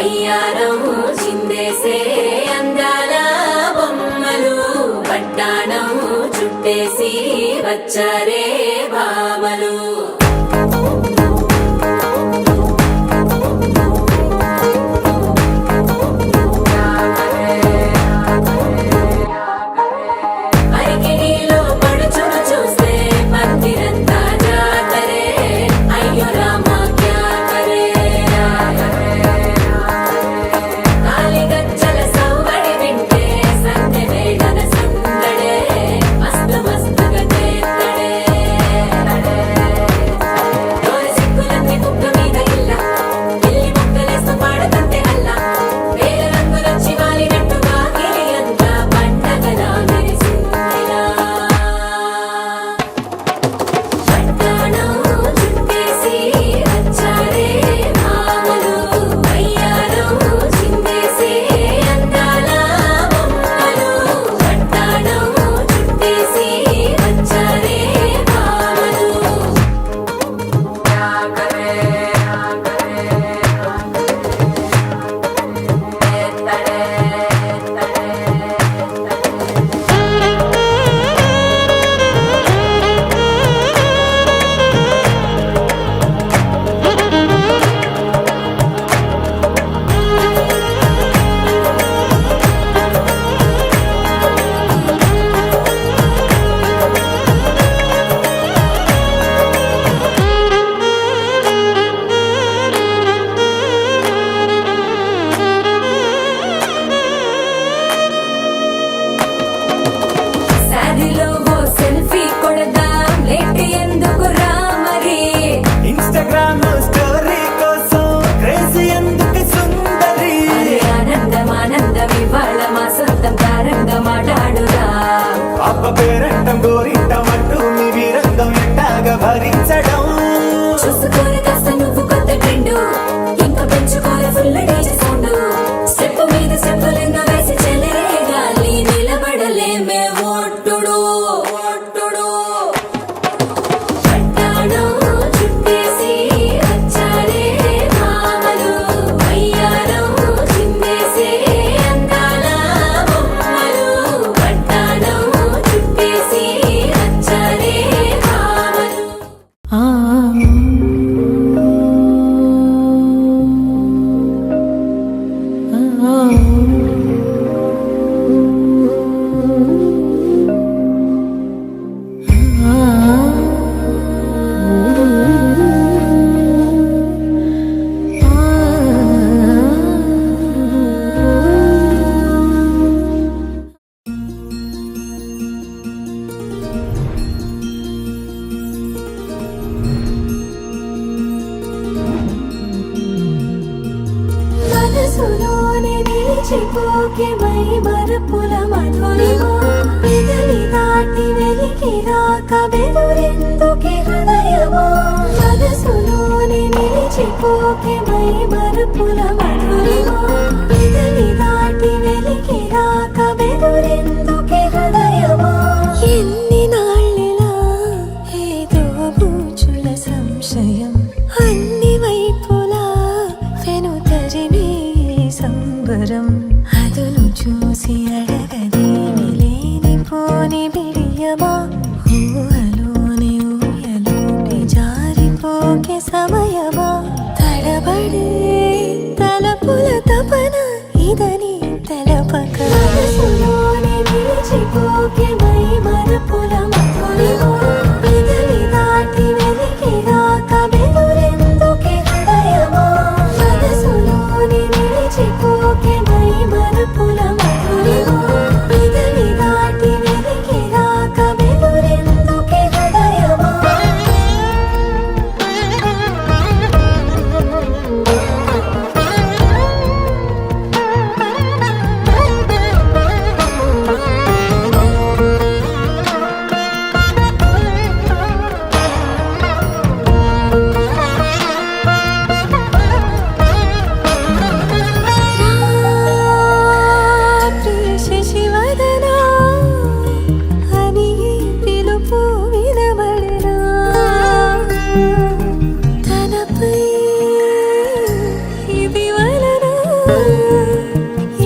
వయ్యారం చిందేసే అందాల బొమ్మలు పట్టాణం చుట్టేసి వచ్చారే భామలు. పేరంటం గోరింటం అంటూ మీ వీరంగం ఎట్టాగా భరించడం చూసుకోరు కాస్త నువ్వు కొత్త ట్రెండ్ ఇంకా పెంచుకోరు ఫుల్ డీజే సౌండ్ స్టెప్ మీద స్టెప్పులెన్నో వేసి చెలరే గాలి నిలబడలేమే ఒట్టుడు ఒట్టుడు పట్టాణం చుట్టేసి వచ్చారే భామలు వయ్యారం చిందేసే అందాల బొమ్మలు పట్టాణం చుట్టేసి వచ్చారే భామలు. మనసులోనే నిలిచిపోకే మై మరపుల మధురిమా పెదవి దాటి వెలికి రాక బెదురెందుకే హృదయమా మనసులోనే నిలిచిపోకే మై మరపుల మధురిమా పెదవి దాటి వెలికి రాక బెదురెందుకే హృదయమా ఎన్ని నాళ్ళిలా ఏదో బూచుల సంశయం అన్ని వైపులా వెనుతరిమే సంబరం అదును చూసి అడగదేమి లేనిపోని బిడియమా ఊహలోని ఊయలోకి జారిపోకే సమయమా తడబడే తలపుల తపన ఇదని తలపక మనసులోనే నిలిచిపోకే మై మరపుల మధురిమా పెదవి దాటి వెలికి రాక బెదురెందుకే హృదయమా మనసులోనే నిలిచిపోకే మై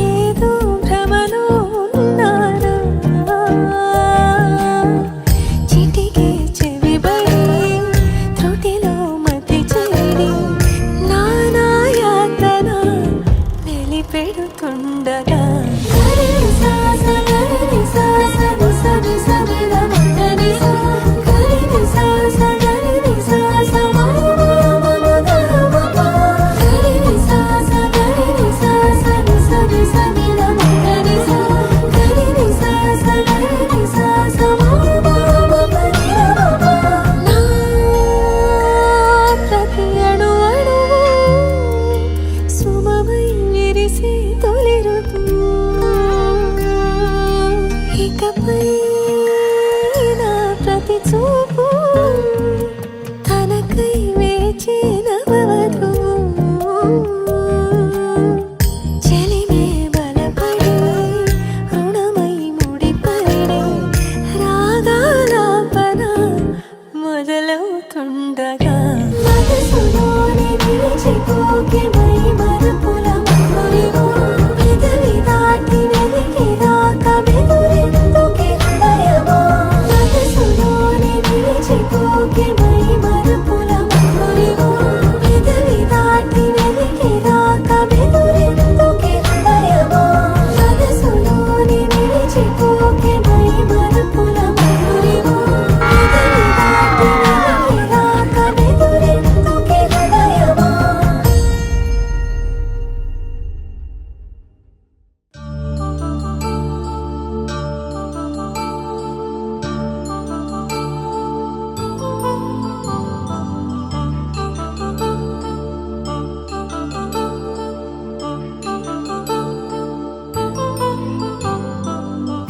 ఏదో భ్రమలో ఉన్నానా చిటికే చెవిబడి త్రుటిలో మతి చెడి నానా యాతన వెలిపెడుతుండగా గరి సాస గరి సాస నిస నిస గరి గరి సాస గరి సాస గరి సాస గరి సాస నిస నిస గరి సాస గరి సాస నా ప్రతి అణు అణువు సుమమై విరిసే తొలి ఋతువు ఇకపై నా ప్రతి చూపు తనకై వేచి నవవధువు చెలిమే బలపడి రుణమై ముడిపడి రాగాలాపన మొదలవుతుండగా మనసులోని నిలిచిపోకే మై మరపుల మధురిమో పెదవి దాటి వెలికి రాక వెదురెందుకే హృదయమో మనసులోని నిలిచిపోకే మై మరపుల మధురిమో పెదవి దాటి వెలికి రాక వెదురెందుకే హృదయమో మనసులోని నిలిచిపోకే మై మరపుల మధురిమో పెదవి దాటి వెలికి రాక వెదురెందుకే హృదయమో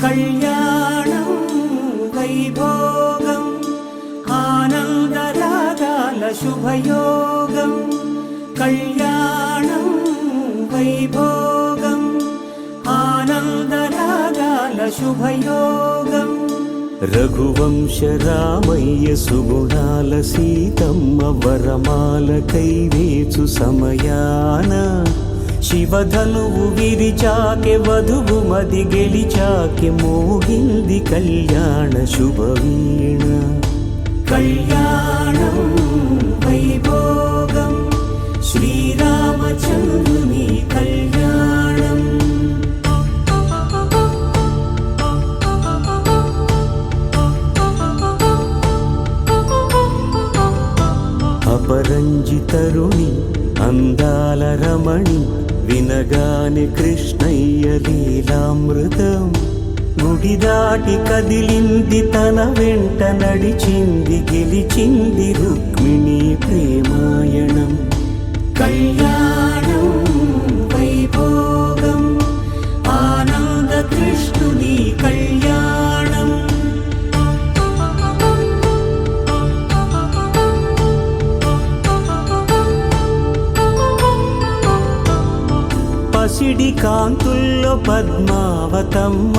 కళ్యాణం వైభోగం ఆనందరాగాల శుభయోగం కళ్యాణం వైభోగం ఆనందరాగాల శుభయోగం రఘువంశ రామయ్య సుగుణాల సీతమ్మ వరమాల కైవేచు సమయాన శివధనువు విరిచాకె వధువు మది గెలిచాకె మోగింది కళ్యాణ శుభవీణ కళ్యాణం వైభోగం శ్రీరామచంద్రుని కళ్యాణం అపరంజి తరుణి అందాల రమణి వినగానే కృష్ణయ్య లీలామృతం గుడి దాటి కదిలింది తన వెంట నడిచింది గెలిచింది రుక్మిణి ప్రేమాయణం కళ్యాణం వైభోగం ఆనంద కృష్ణుని కళ్యాణం పసిడి కాంతుల్లో పద్మావతమ్మ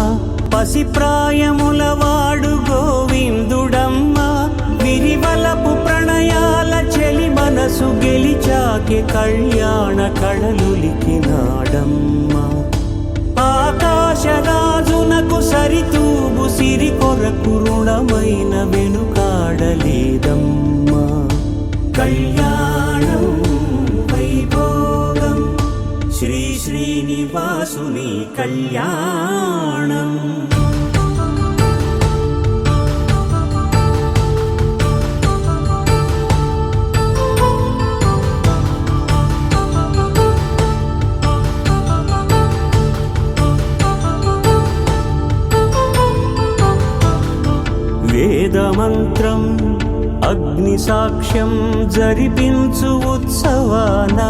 పసిప్రాయముల వాడు గోవిందుడమ్మ విరివలపు ప్రణయాల చెలి మనసు గెలిచాకె కళ్యాణ కళలులికినాడమ్మ ఆకాశరాజునకు సరితూగు సిరి కొరకు రుణమైన వెనుకాడలేదమ్మా కళ్యాణం వైభోగం శ్రీ శ్రీనివాసుని కళ్యాణం వేదమంత్రం అగ్ని సాక్ష్యం జరిపించు ఉత్సవానా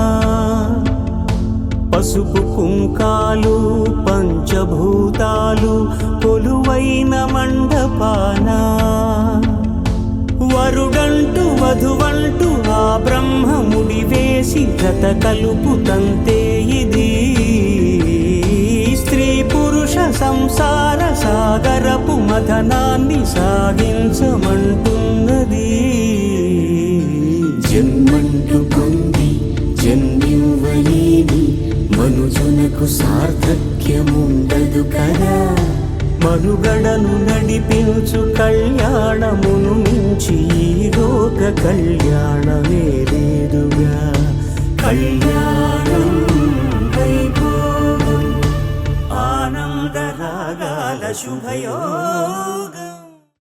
పసుపు కుంకాలు పంచభూతాలు కొలువైన మండపాన వరుడంటూ వధువంటూ ఆ బ్రహ్మముడి వేసి జత కలుపుతంతే ఇది స్త్రీ పురుష సంసార సాగరపు మథనాన్ని సాగించమంటున్నది జన్మంటూ పొంది జన్మివ్వలేని మనుజ ఉండదు కదా. మనుగడను నడిపించు కళ్యాణమును మించి ఈ లోక కళ్యాణమే లేదుగా. కళ్యాణం వైభోగం ఆనందరాగాల శుభయోగం.